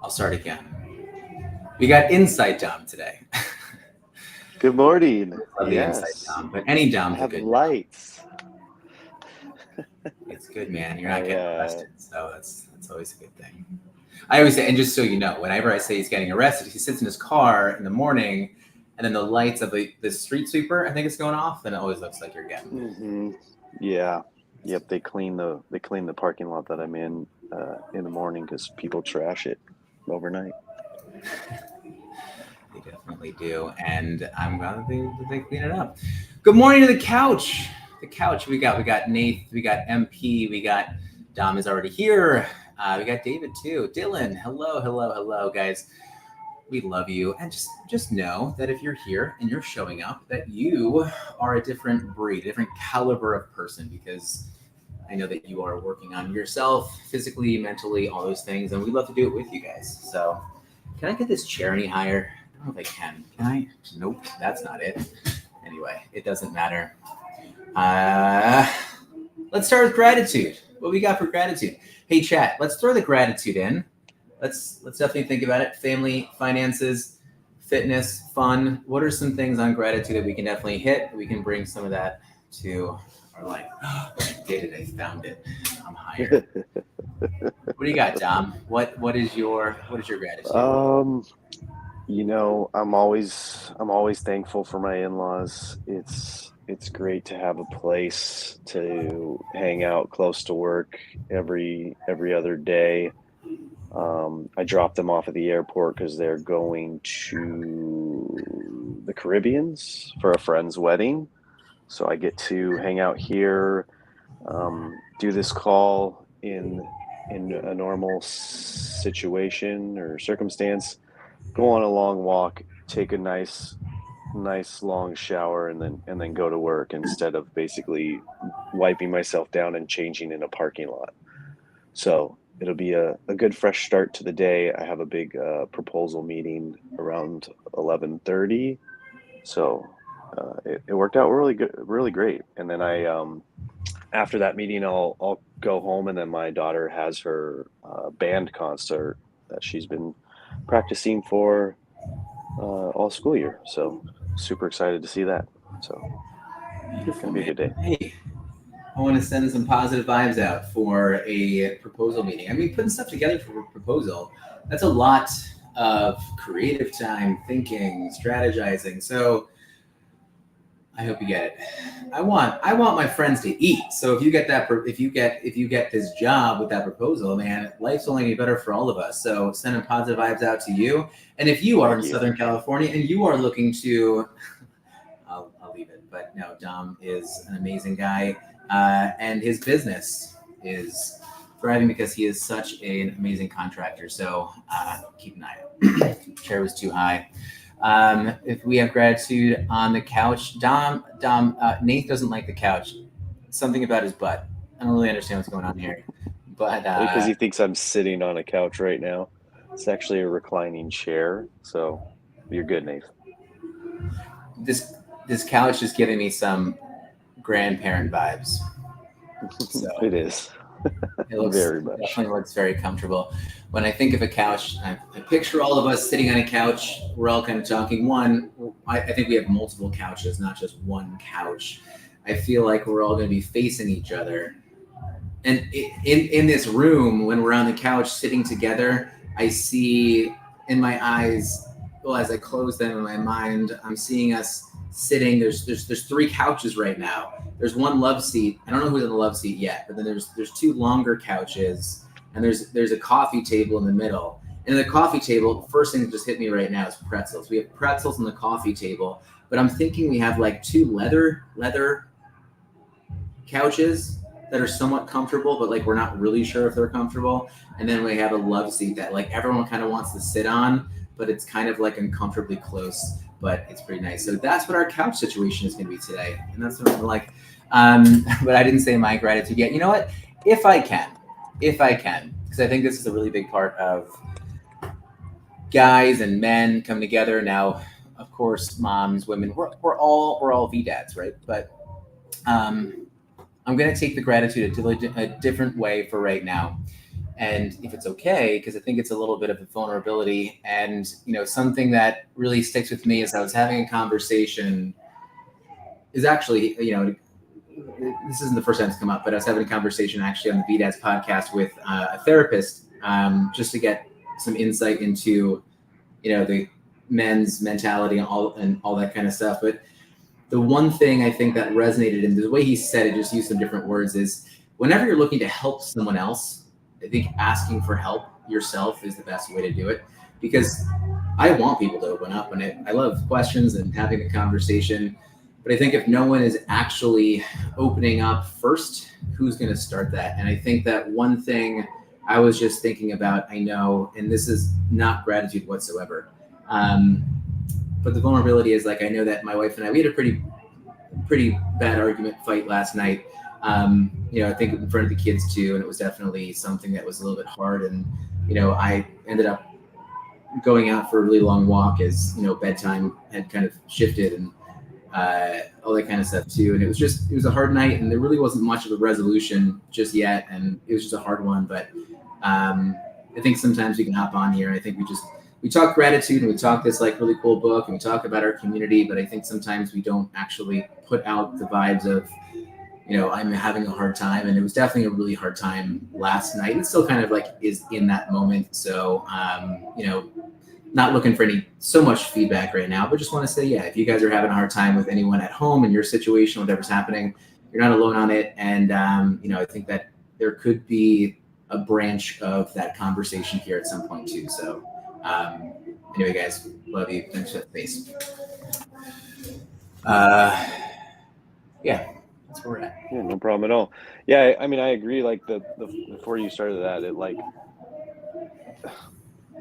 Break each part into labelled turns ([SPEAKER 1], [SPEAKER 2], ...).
[SPEAKER 1] I'll start again. We got Inside Dom today.
[SPEAKER 2] Good morning.
[SPEAKER 1] Love the Inside Dom, but any Dom's a good
[SPEAKER 2] lights.
[SPEAKER 1] It's good, man. You're not getting arrested, so that's always a good thing. I always say, and just so you know, whenever I say he's getting arrested, he sits in his car in the morning, and then the lights of the street sweeper, I think it's going off, and it always looks like you're getting.
[SPEAKER 2] Mm-hmm. Yeah. Yep. They clean the parking lot that I'm in the morning because people trash it overnight.
[SPEAKER 1] They definitely do, and I'm glad they clean it up. Good morning to the couch. The couch. We got Nath. We got MP. We got Dom is already here. We got David too. Dylan. Hello, guys. We love you, and just know that if you're here and you're showing up, that you are a different breed, a different caliber of person, because I know that you are working on yourself physically, mentally, all those things, and we love to do it with you guys. So, can I get this chair any higher? I don't know if I can. Can I? Nope, that's not it. Anyway, it doesn't matter. Let's start with gratitude. What we got for gratitude? Hey, chat, let's throw the gratitude in. Let's definitely think about it. Family, finances, fitness, fun. What are some things on gratitude that we can definitely hit? We can bring some of that to our life. I did it. I found it. I'm higher. What do you got, Dom? What is your gratitude?
[SPEAKER 2] You know, I'm always thankful for my in-laws. It's great to have a place to hang out close to work every other day. I dropped them off at the airport because they're going to the Caribbeans for a friend's wedding. So I get to hang out here, do this call in a normal situation or circumstance, go on a long walk, take a nice long shower, and then go to work instead of basically wiping myself down and changing in a parking lot. So it'll be a good fresh start to the day. I have a big proposal meeting around 11:30, so it worked out really great. And then I after that meeting, I'll go home, and then my daughter has her band concert that she's been practicing for all school year. So super excited to see that. So it's gonna be a good day.
[SPEAKER 1] Hey, I want to send some positive vibes out for a proposal meeting. I mean, putting stuff together for a proposal, that's a lot of creative time, thinking, strategizing. So I hope you get it. I want my friends to eat. So if you get this job with that proposal, man, life's only gonna be better for all of us. So sending positive vibes out to you. And if you are in Southern California and you are looking to, I'll leave it. But no, Dom is an amazing guy, and his business is thriving because he is such an amazing contractor. So keep an eye out. Chair was too high. If we have gratitude on the couch, Dom, Nate doesn't like the couch. Something about his butt. I don't really understand what's going on here, but
[SPEAKER 2] because he thinks I'm sitting on a couch right now. It's actually a reclining chair, so you're good, Nate.
[SPEAKER 1] This couch is giving me some grandparent vibes. So
[SPEAKER 2] it is.
[SPEAKER 1] It looks definitely looks very comfortable. When I think of a couch, I picture all of us sitting on a couch. We're all kind of talking. I think we have multiple couches, not just one couch. I feel like we're all going to be facing each other. And in this room, when we're on the couch sitting together, I see in my eyes, well, as I close them in my mind, I'm seeing us sitting. There's three couches right now. There's one love seat. I don't know who's in the love seat yet, but then there's two longer couches, and there's a coffee table in the middle. And the coffee table, the first thing that just hit me right now is pretzels. We have pretzels on the coffee table, but I'm thinking we have like two leather couches that are somewhat comfortable, but like we're not really sure if they're comfortable. And then we have a love seat that like everyone kind of wants to sit on, but it's kind of like uncomfortably close, but it's pretty nice. So that's what our couch situation is going to be today. And that's what I'm like. But I didn't say my gratitude yet. You know what? If I can, because I think this is a really big part of guys and men coming together. Now, of course, moms, women, we're all VeeDads, right? But I'm going to take the gratitude a different way for right now. and if it's okay, because I think it's a little bit of a vulnerability. And, something that really sticks with me is I was having a conversation is actually, this isn't the first time it's come up, but I was having a conversation actually on the VeeDads podcast with a therapist, just to get some insight into, the men's mentality and all that kind of stuff. But the one thing I think that resonated, and the way he said it, just used some different words, is whenever you're looking to help someone else, I think asking for help yourself is the best way to do it, because I want people to open up, and I love questions and having a conversation. But I think if no one is actually opening up first, who's going to start that? And I think that one thing I was just thinking about, I know, and this is not gratitude whatsoever, but the vulnerability is, like, I know that my wife and I, we had a pretty bad argument fight last night. I think in front of the kids too, and it was definitely something that was a little bit hard. And I ended up going out for a really long walk as bedtime had kind of shifted, and all that kind of stuff too. And it was a hard night, and there really wasn't much of a resolution just yet, and it was just a hard one. But I think sometimes we can hop on here, and I think we talk gratitude, and we talk this like really cool book, and we talk about our community, but I think sometimes we don't actually put out the vibes of, I'm having a hard time. And it was definitely a really hard time last night, and still kind of like is in that moment. So, not looking for so much feedback right now, but just want to say, yeah, if you guys are having a hard time with anyone at home in your situation, whatever's happening, you're not alone on it. And, I think that there could be a branch of that conversation here at some point too. So, anyway, guys, love you. Thanks for the space. Yeah, that's where we're at.
[SPEAKER 2] Yeah, no problem at all. Yeah, I mean, I agree. Like the before you started that, it like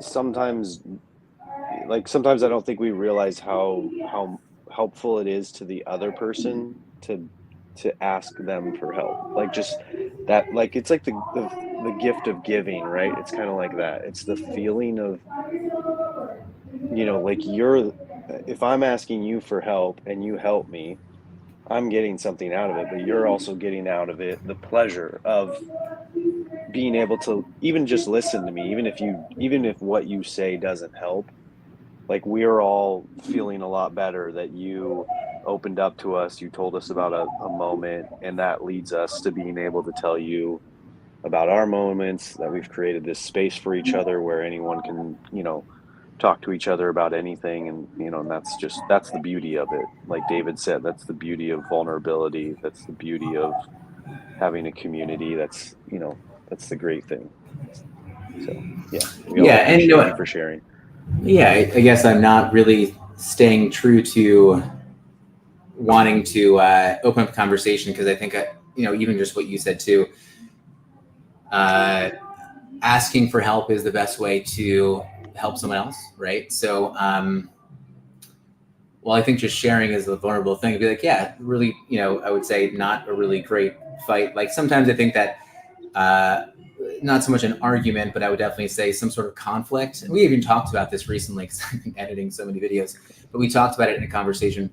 [SPEAKER 2] sometimes I don't think we realize how helpful it is to the other person to ask them for help. Like just that, like it's like the gift of giving, right? It's kind of like that. It's the feeling of, like if I'm asking you for help and you help me, I'm getting something out of it, but you're also getting out of it the pleasure of being able to even just listen to me, even if what you say doesn't help. Like we're all feeling a lot better that you opened up to us, you told us about a moment, and that leads us to being able to tell you about our moments, that we've created this space for each other where anyone can, talk to each other about anything. And, and that's the beauty of it. Like David said, that's the beauty of vulnerability. That's the beauty of having a community. That's the great thing. So, yeah.
[SPEAKER 1] And
[SPEAKER 2] thank you for sharing.
[SPEAKER 1] Yeah, I guess I'm not really staying true to wanting to open up a conversation, because I think, even just what you said too, asking for help is the best way to help someone else, right? So, I think just sharing is a vulnerable thing. To be like, yeah, really, I would say not a really great fight. Like sometimes I think that not so much an argument, but I would definitely say some sort of conflict. And we even talked about this recently, because I've been editing so many videos, but we talked about it in a conversation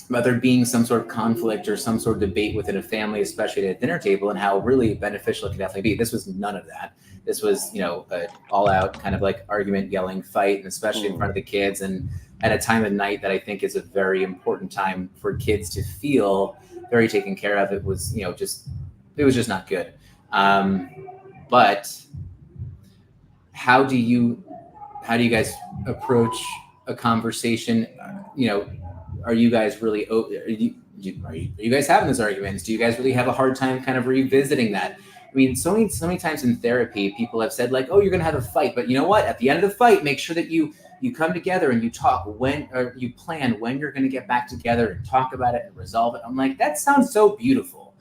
[SPEAKER 1] about there being some sort of conflict or some sort of debate within a family, especially at a dinner table, and how really beneficial it could definitely be. This was none of that. This was, an all out kind of like argument, yelling, fight, and especially in front of the kids. And at a time of night that I think is a very important time for kids to feel very taken care of. It was, it was just not good. But how do you guys approach a conversation? Are you guys really, are you guys having those arguments? Do you guys really have a hard time kind of revisiting that? I mean, so many times in therapy, people have said like, oh, you're going to have a fight, but you know what? At the end of the fight, make sure that you come together and you talk or you plan when you're going to get back together and talk about it and resolve it. I'm like, that sounds so beautiful,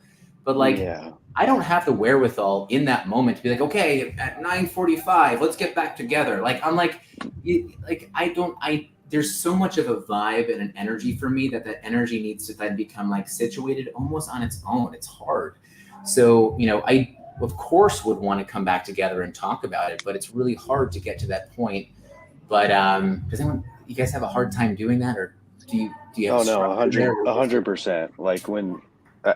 [SPEAKER 1] but like, yeah. I don't have the wherewithal in that moment to be like, okay, at 9:45, let's get back together. Like, I'm like, there's so much of a vibe and an energy for me that energy needs to then become like situated almost on its own. It's hard. So, I of course would want to come back together and talk about it, but it's really hard to get to that point. But does you guys have a hard time doing that, or do you have
[SPEAKER 2] 100%. Like when,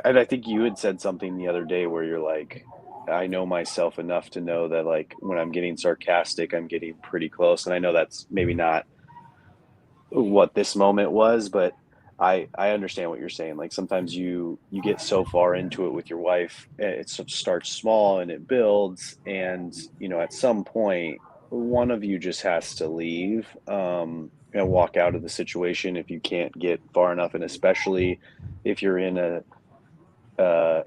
[SPEAKER 2] and I think you had said something the other day where you're like, I know myself enough to know that like when I'm getting sarcastic, I'm getting pretty close. And I know that's maybe not what this moment was, but I understand what you're saying. Like sometimes you get so far into it with your wife, it starts small and it builds, and at some point one of you just has to leave, and walk out of the situation if you can't get far enough, and especially if you're in a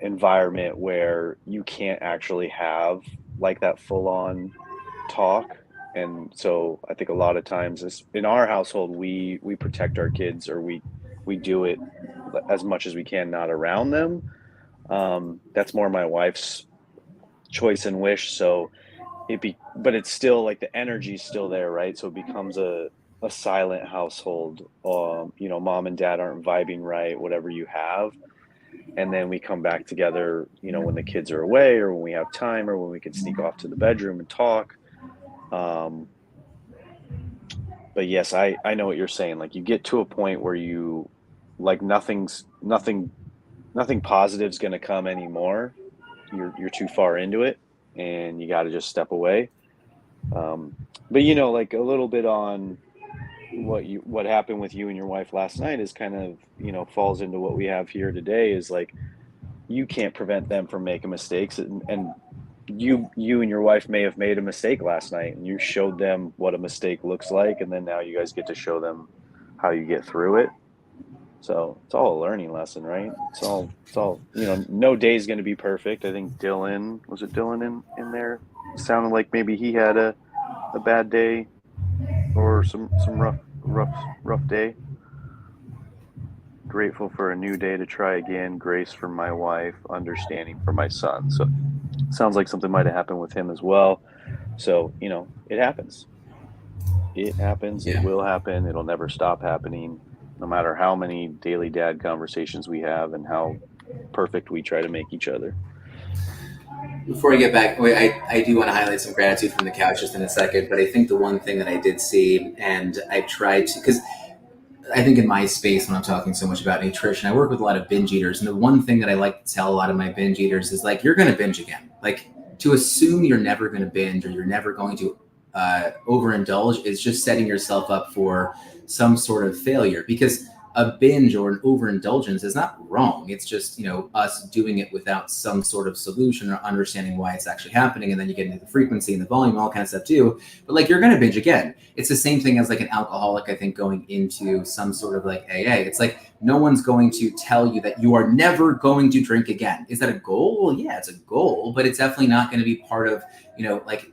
[SPEAKER 2] environment where you can't actually have like that full on talk. And so I think a lot of times in our household, we protect our kids, or we do it as much as we can not around them. That's more my wife's choice and wish. So but it's still like the energy's still there, right? So it becomes a silent household. Mom and dad aren't vibing right, whatever you have, and then we come back together, when the kids are away, or when we have time, or when we can sneak off to the bedroom and talk. um but yes, I know what you're saying. Like you get to a point where you like nothing positive's going to come anymore. You're too far into it, and you got to just step away. But like a little bit on what happened with you and your wife last night is kind of falls into what we have here today, is like you can't prevent them from making mistakes, and you and your wife may have made a mistake last night, and you showed them what a mistake looks like, and then now you guys get to show them how you get through it. So it's all a learning lesson, right? It's all no day is going to be perfect. I think Dylan in there sounded like maybe he had a bad day, or some rough day. Grateful for a new day to try again. Grace from my wife, understanding for my son. So sounds like something might have happened with him as well. So it happens. It happens.
[SPEAKER 1] Yeah.
[SPEAKER 2] It will happen. It'll never stop happening, no matter how many daily dad conversations we have and how perfect we try to make each other.
[SPEAKER 1] Before I get back, I do want to highlight some gratitude from the couch just in a second, but I think the one thing that I did see, and I tried to, because I think in my space, when I'm talking so much about nutrition, I work with a lot of binge eaters. And the one thing that I like to tell a lot of my binge eaters is like, you're going to binge again. Like to assume you're never going to binge, or you're never going to overindulge, is just setting yourself up for some sort of failure, because a binge or an overindulgence is not wrong. It's just, us doing it without some sort of solution or understanding why it's actually happening. And then you get into the frequency and the volume, all kind of stuff too. But like, you're going to binge again. It's the same thing as like an alcoholic, I think, going into some sort of like AA. It's like, no one's going to tell you that you are never going to drink again. Is that a goal? Well, yeah, it's a goal, but it's definitely not going to be part of, like,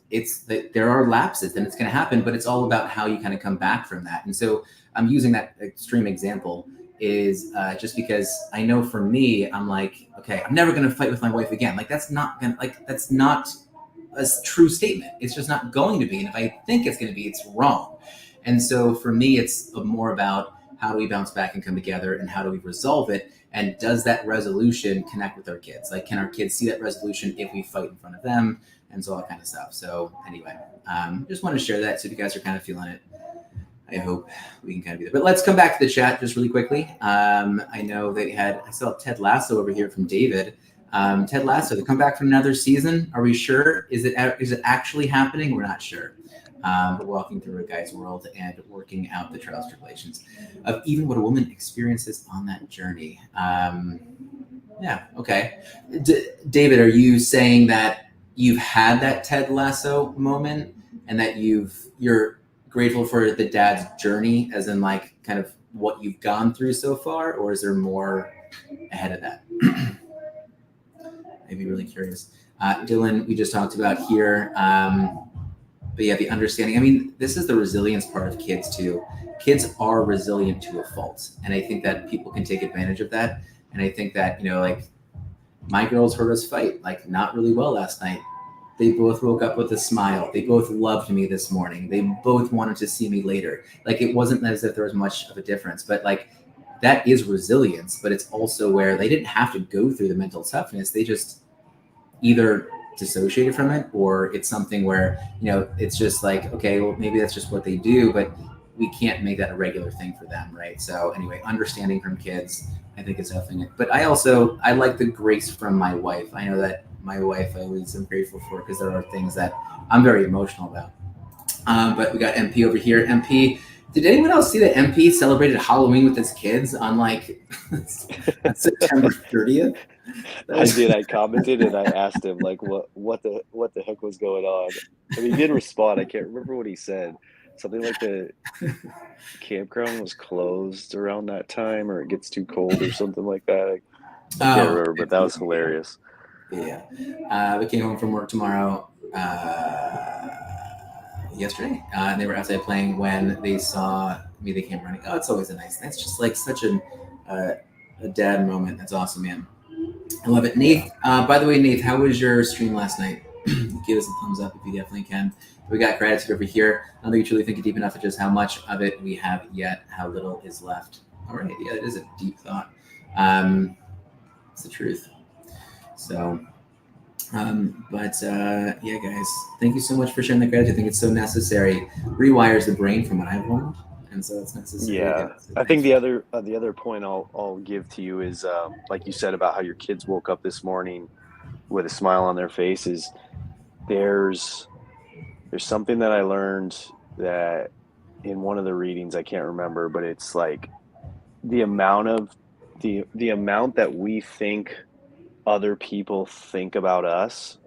[SPEAKER 1] it's that there are lapses and it's going to happen, but it's all about how you kind of come back from that. And so I'm using that extreme example is just because I know for me, I'm like, okay, I'm never going to fight with my wife again. Like that's not a true statement. It's just not going to be. And if I think it's going to be, it's wrong. And so for me, it's more about how do we bounce back and come together, and how do we resolve it? And does that resolution connect with our kids? Like, can our kids see that resolution if we fight in front of them? And so all that kind of stuff. So anyway, just want to share that. So if you guys are kind of feeling it, I hope we can kind of be there. But let's come back to the chat just really quickly. I know I saw Ted Lasso over here from David. Ted Lasso, to come back from another season. Are we sure? Is it actually happening? We're not sure. But walking through a guy's world and working out the trials and tribulations of even what a woman experiences on that journey. Yeah. Okay. David, are you saying that you've had that Ted Lasso moment, and that you're grateful for the dad's journey, as in like kind of what you've gone through so far, or is there more ahead of that? I'd be really curious. Dylan, we just talked about here. But yeah, the understanding, I mean, this is the resilience part of kids too. Kids are resilient to a fault. And I think that people can take advantage of that. And I think that, like my girls heard us fight, like not really well last night. They both woke up with a smile. They both loved me this morning. They both wanted to see me later. Like it wasn't as if there was much of a difference, but like that is resilience. But it's also where they didn't have to go through the mental toughness. They just either dissociated from it, or it's something where, it's just like, okay, well, maybe that's just what they do, but we can't make that a regular thing for them, right? So anyway, understanding from kids, I think it's definitely it. But I like the grace from my wife. I know that my wife I always am grateful for, because there are things that I'm very emotional about. But we got MP over here. MP, did anyone else see that MP celebrated Halloween with his kids on like on September 30th?
[SPEAKER 2] I did. I commented and I asked him like what the heck was going on. And he did respond. I can't remember what he said. Something like the campground was closed around that time, or it gets too cold or something like that. I can't remember, but that was hilarious.
[SPEAKER 1] Yeah. We came home from work tomorrow. Yesterday, and they were outside playing. When they saw me, they came running. Oh, it's always a nice. That's just like such a dad moment. That's awesome, man. I love it. Nath, by the way, Nath, how was your stream last night? Give us a thumbs up if you definitely can. We got gratitude over here. I don't think you truly think it deep enough of just how much of it we have yet, how little is left. All right, yeah, it is a deep thought. It's the truth. So, yeah, guys, thank you so much for sharing the gratitude. I think it's so necessary. Rewires the brain, from what I've learned, and so it's necessary.
[SPEAKER 2] Yeah,
[SPEAKER 1] so
[SPEAKER 2] I think the other point I'll give to you is like you said about how your kids woke up this morning with a smile on their face. Is there's something that I learned that in one of the readings, I can't remember, but it's like the amount that we think other people think about us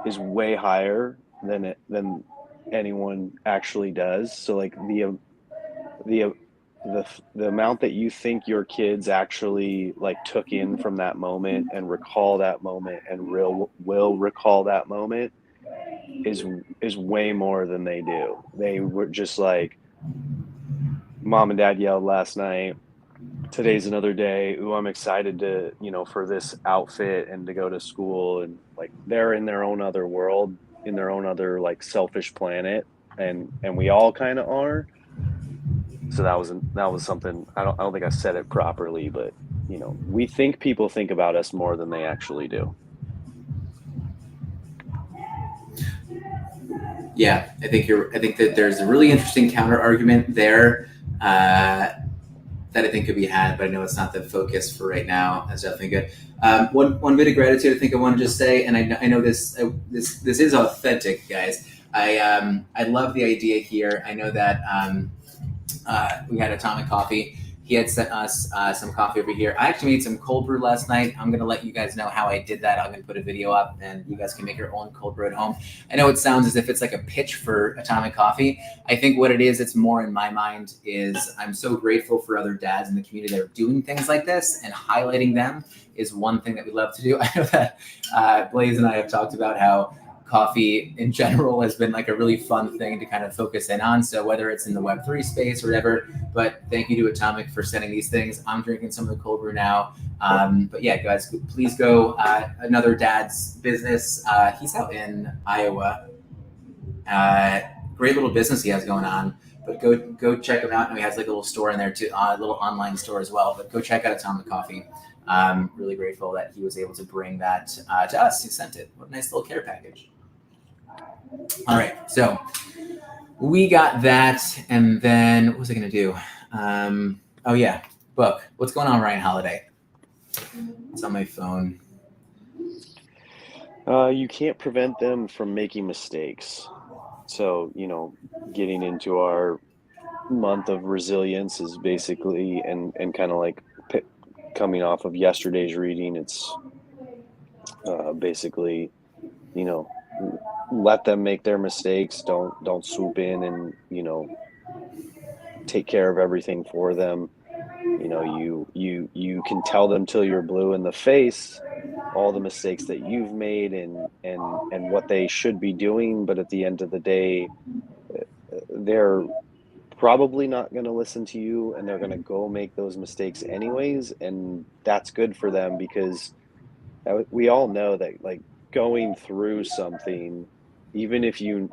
[SPEAKER 2] is way higher than anyone actually does. So like the amount that you think your kids actually like took in from that moment and recall that moment and will recall that moment is way more than they do. They were just like, mom and dad yelled last night, today's another day. Ooh, I'm excited to, for this outfit and to go to school. And like, they're in their own other world, in their own other like selfish planet. And we all kind of are. So that was something, I don't think I said it properly, but we think people think about us more than they actually do.
[SPEAKER 1] Yeah, I think that there's a really interesting counter argument there that I think could be had, but I know it's not the focus for right now. That's definitely good. One bit of gratitude I think I want to just say, and I know this is authentic, guys. I love the idea here. I know that we had Atomic Coffee. He had sent us some coffee over here. I actually made some cold brew last night. I'm going to let you guys know how I did that. I'm going to put a video up, and you guys can make your own cold brew at home. I know it sounds as if it's like a pitch for Atomic Coffee. I think what it is, it's more in my mind, is I'm so grateful for other dads in the community that are doing things like this, and highlighting them is one thing that we love to do. I know that Blaze and I have talked about how coffee in general has been like a really fun thing to kind of focus in on. So whether it's in the Web3 space or whatever, but thank you to Atomic for sending these things. I'm drinking some of the cold brew now. But yeah, guys, please go. Another dad's business. He's out in Iowa. Great little business he has going on. But go check him out. And he has like a little store in there too, a little online store as well. But go check out Atomic Coffee. Really grateful that he was able to bring that to us. He sent it. What a nice little care package. All right, so we got that, and then what was I going to do? Oh yeah, book. What's going on, Ryan Holiday? It's on my phone.
[SPEAKER 2] You can't prevent them from making mistakes. So, getting into our month of resilience is basically, and kind of like coming off of yesterday's reading, it's basically, let them make their mistakes. Don't swoop in and, take care of everything for them. You can tell them till you're blue in the face all the mistakes that you've made and what they should be doing, but at the end of the day, they're probably not going to listen to you, and they're going to go make those mistakes anyways, and that's good for them, because we all know that like going through something, even if you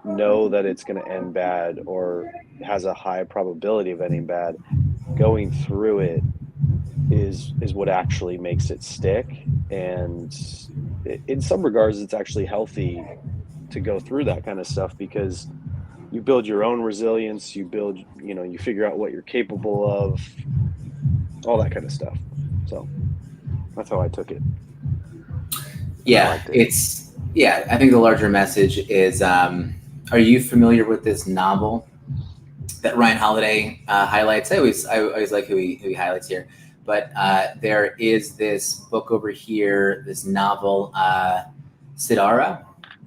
[SPEAKER 2] know that it's going to end bad or has a high probability of ending bad, going through it is what actually makes it stick. And in some regards, it's actually healthy to go through that kind of stuff, because you build your own resilience, you figure out what you're capable of, all that kind of stuff. So that's how I took it.
[SPEAKER 1] Yeah,
[SPEAKER 2] liked it.
[SPEAKER 1] I think the larger message is, are you familiar with this novel that Ryan Holiday highlights? I always like who he highlights here. But there is this book over here, this novel, Siddhartha.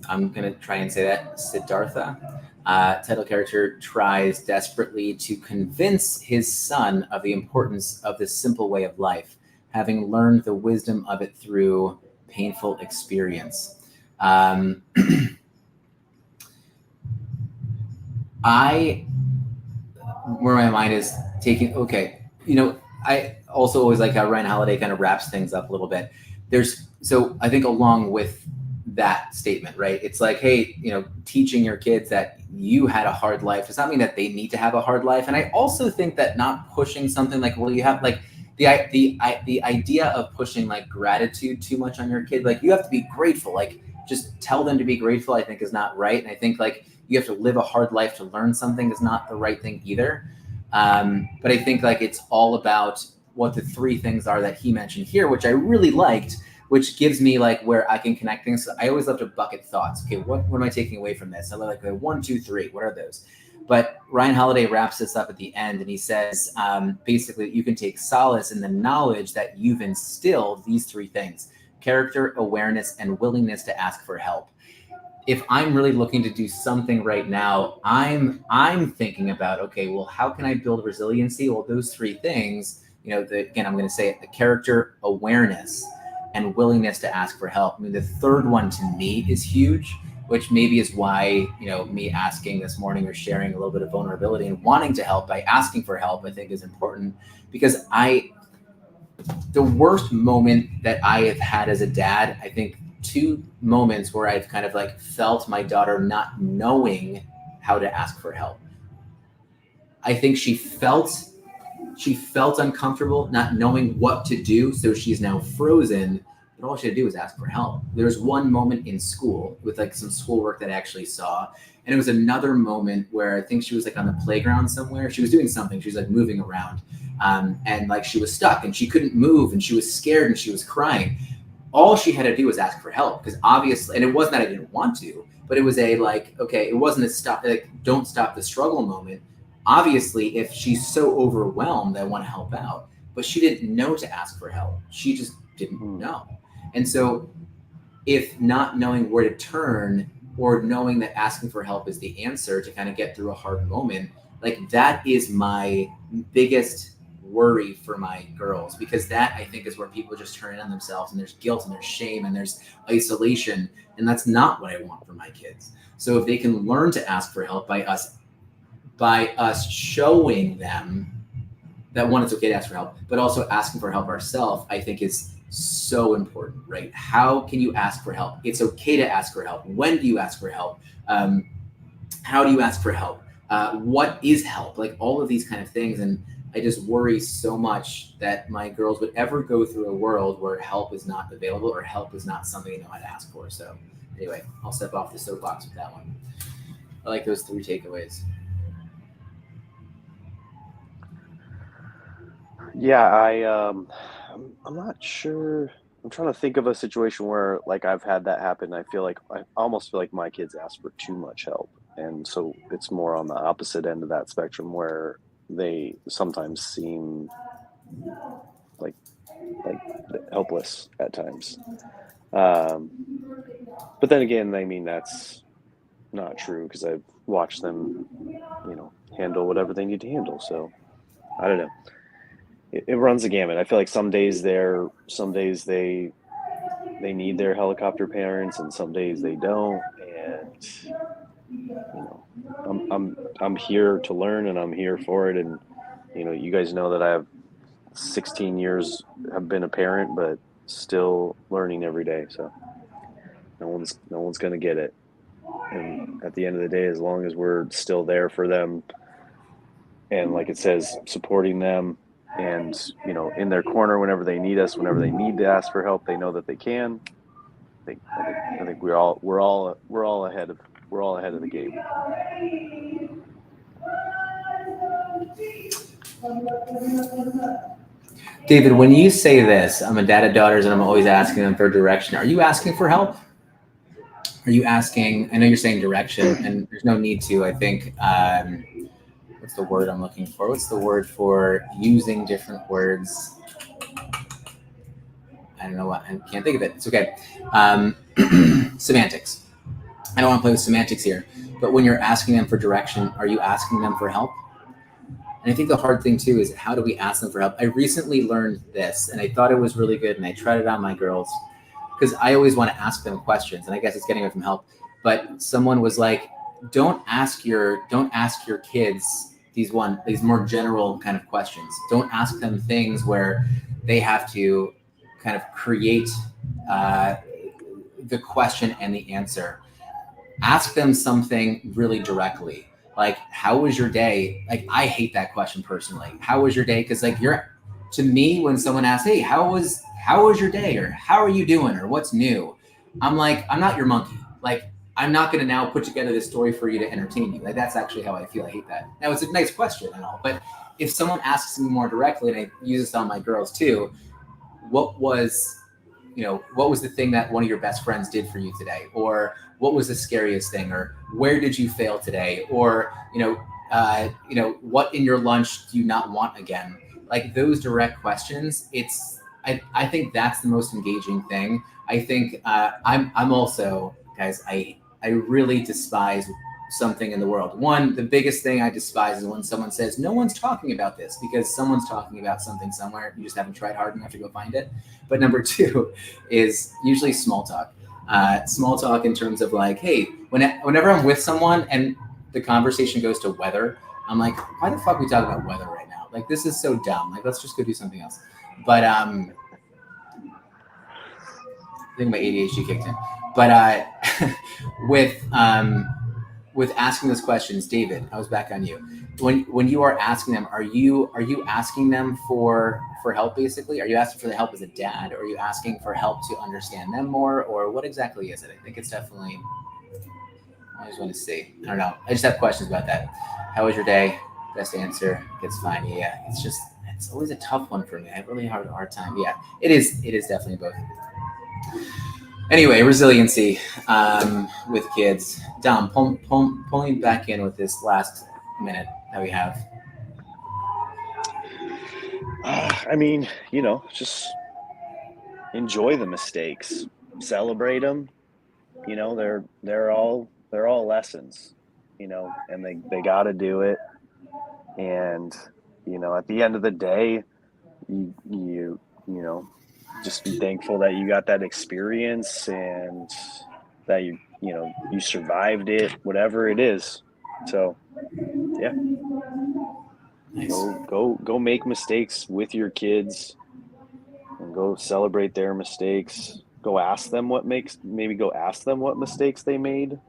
[SPEAKER 1] I'm going to try and say that, Siddhartha. Title character tries desperately to convince his son of the importance of this simple way of life, having learned the wisdom of it through painful experience. Where my mind is taking, okay, I also always like how Ryan Holiday kind of wraps things up a little bit. So I think along with that statement, right? It's like, hey, teaching your kids that you had a hard life does not mean that they need to have a hard life. And I also think that not pushing something like, well, you have like the idea of pushing like gratitude too much on your kid, like you have to be grateful, like just tell them to be grateful, I think is not right. And I think like you have to live a hard life to learn something is not the right thing either. But I think like it's all about what the three things are that he mentioned here, which I really liked, which gives me like where I can connect things. So I always love to bucket thoughts. Okay, what am I taking away from this? I like 1, 2, 3. What are those? But Ryan Holiday wraps this up at the end, and he says basically you can take solace in the knowledge that you've instilled these three things: character, awareness, and willingness to ask for help. If I'm really looking to do something right now, I'm thinking about, okay, well, how can I build resiliency? Well, those three things, again, I'm going to say it: the character, awareness, and willingness to ask for help. I mean, the third one to me is huge, which maybe is why, me asking this morning or sharing a little bit of vulnerability and wanting to help by asking for help, I think is important, because the worst moment that I have had as a dad, I think 2 moments where I've kind of like felt my daughter not knowing how to ask for help. I think she felt uncomfortable not knowing what to do, so she's now frozen, but all she had to do was ask for help. There was one moment in school with like some schoolwork that I actually saw, and it was another moment where I think she was like on the playground somewhere. She was doing something. She was like moving around, and like she was stuck and she couldn't move and she was scared and she was crying. All she had to do was ask for help, because obviously, and it wasn't that I didn't want to, but it was a like, okay, it wasn't a stop, like don't stop the struggle moment. Obviously, if she's so overwhelmed, I want to help out, but she didn't know to ask for help. She just didn't know. And so if not knowing where to turn, or knowing that asking for help is the answer to kind of get through a hard moment, like that is my biggest worry for my girls, because that I think is where people just turn in on themselves, and there's guilt and there's shame and there's isolation, and that's not what I want for my kids. So if they can learn to ask for help by us showing them that, one, it's okay to ask for help, but also asking for help ourselves, I think is so important, right? How can you ask for help? It's okay to ask for help. When do you ask for help? How do you ask for help? What is help? Like all of these kind of things. And I just worry so much that my girls would ever go through a world where help is not available, or help is not something they know how to ask for. So anyway, I'll step off the soapbox with that one. I like those 3 takeaways.
[SPEAKER 2] Yeah, I'm not sure. I'm trying to think of a situation where like I've had that happen. I almost feel like my kids ask for too much help. And so it's more on the opposite end of that spectrum, where they sometimes seem like helpless at times. But then again, I mean, that's not true, because I've watched them, handle whatever they need to handle. So I don't know. It runs the gamut. I feel like some days they need their helicopter parents, and some days they don't. And I'm here to learn, and I'm here for it. And you guys know that I have 16 years have been a parent, but still learning every day. So no one's gonna get it. And at the end of the day, as long as we're still there for them, and like it says, supporting them, and in their corner whenever they need us, whenever they need to ask for help, they know that they can. I think we're all ahead of the game.
[SPEAKER 1] David, when you say this, I'm a dad of daughters and I'm always asking them for direction. Are you asking for help? Are you asking, I know you're saying direction and there's no need to, I think, what's the word I'm looking for? What's the word for using different words? I don't know what, I can't think of it. It's okay. Semantics. I don't want to play with semantics here, but when you're asking them for direction, are you asking them for help? And I think the hard thing too is how do we ask them for help? I recently learned this and I thought it was really good and I tried it on my girls because I always want to ask them questions and I guess it's getting away from help. But someone was like, don't ask your kids these more general kind of questions. Don't ask them things where they have to kind of create the question and the answer. Ask them something really directly. Like, how was your day? Like, I hate that question personally. How was your day? Because like to me, when someone asks, hey, how was your day? Or how are you doing? Or what's new? I'm like, I'm not your monkey. Like, I'm not going to now put together this story for you to entertain you. Like, that's actually how I feel. I hate that. Now, it's a nice question and all, but if someone asks me more directly, and I use this on my girls too, what was the thing that one of your best friends did for you today? Or what was the scariest thing? Or where did you fail today? Or, what in your lunch do you not want again? Like those direct questions, I think that's the most engaging thing. I think I'm also, guys, I really despise something in the world. One, the biggest thing I despise is when someone says, no one's talking about this, because someone's talking about something somewhere. You just haven't tried hard enough to go find it. But number two is usually small talk. Small talk in terms of like, hey, whenever I'm with someone and the conversation goes to weather, I'm like, why the fuck are we talking about weather right now? Like, this is so dumb. Like, let's just go do something else. But I think my ADHD kicked in. But with asking those questions, David, I was back on you. When you are asking them, are you asking them for help basically? Are you asking for the help as a dad? Or are you asking for help to understand them more? Or what exactly is it? I think it's definitely, I just want to see. I don't know. I just have questions about that. How was your day? Best answer. It's fine. Yeah. It's always a tough one for me. I have really hard time. Yeah, it is definitely both. Anyway, resiliency with kids. Dom, pulling back in with this last minute that we have.
[SPEAKER 2] I mean, just enjoy the mistakes, celebrate them. They're all lessons, and they got to do it. And at the end of the day, you just be thankful that you got that experience and that you survived it, whatever it is. So yeah, nice. Go make mistakes with your kids and go celebrate their mistakes. Go ask them what mistakes they made.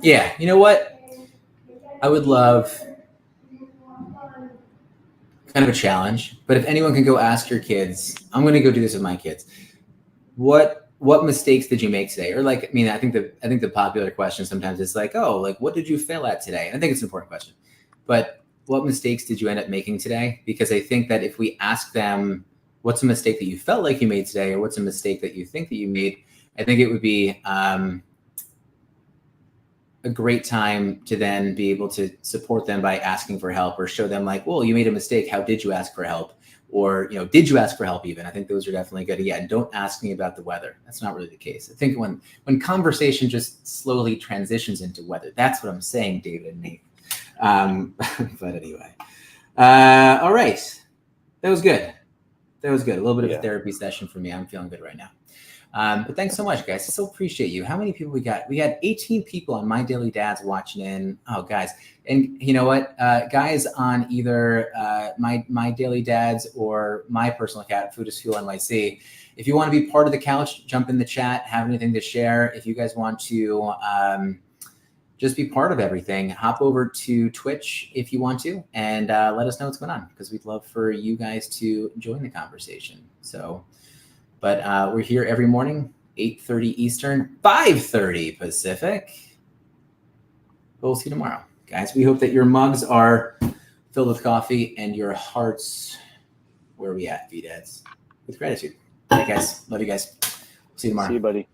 [SPEAKER 1] Yeah, you know what? I would love kind of a challenge, but if anyone can go ask your kids, I'm going to go do this with my kids. What mistakes did you make today? Or like, I mean, I think the popular question sometimes is like, oh, like what did you fail at today? I think it's an important question, but what mistakes did you end up making today? Because I think that if we ask them, what's a mistake that you felt like you made today? Or what's a mistake that you think that you made? I think it would be a great time to then be able to support them by asking for help or show them like, well, you made a mistake. How did you ask for help? Or, did you ask for help even? I think those are definitely good. Yeah, and don't ask me about the weather. That's not really the case. I think when conversation just slowly transitions into weather, that's what I'm saying, David and Nate. But anyway. All right. That was good. A little bit of a therapy session for me. I'm feeling good right now. But thanks so much, guys. I so appreciate you. How many people we got? We had 18 people on My Daily Dads watching in. Oh, guys. And you know what? Guys on either my Daily Dads or my personal account, Food is Fuel NYC. If you want to be part of the couch, jump in the chat, have anything to share. If you guys want to just be part of everything, hop over to Twitch if you want to, and let us know what's going on, because we'd love for you guys to join the conversation. So... But we're here every morning, 8:30 Eastern, 5:30 Pacific. We'll see you tomorrow, guys. We hope that your mugs are filled with coffee and your hearts, where are we at, VeeDads? With gratitude. All right, guys. Love you guys. See you tomorrow.
[SPEAKER 2] See you, buddy.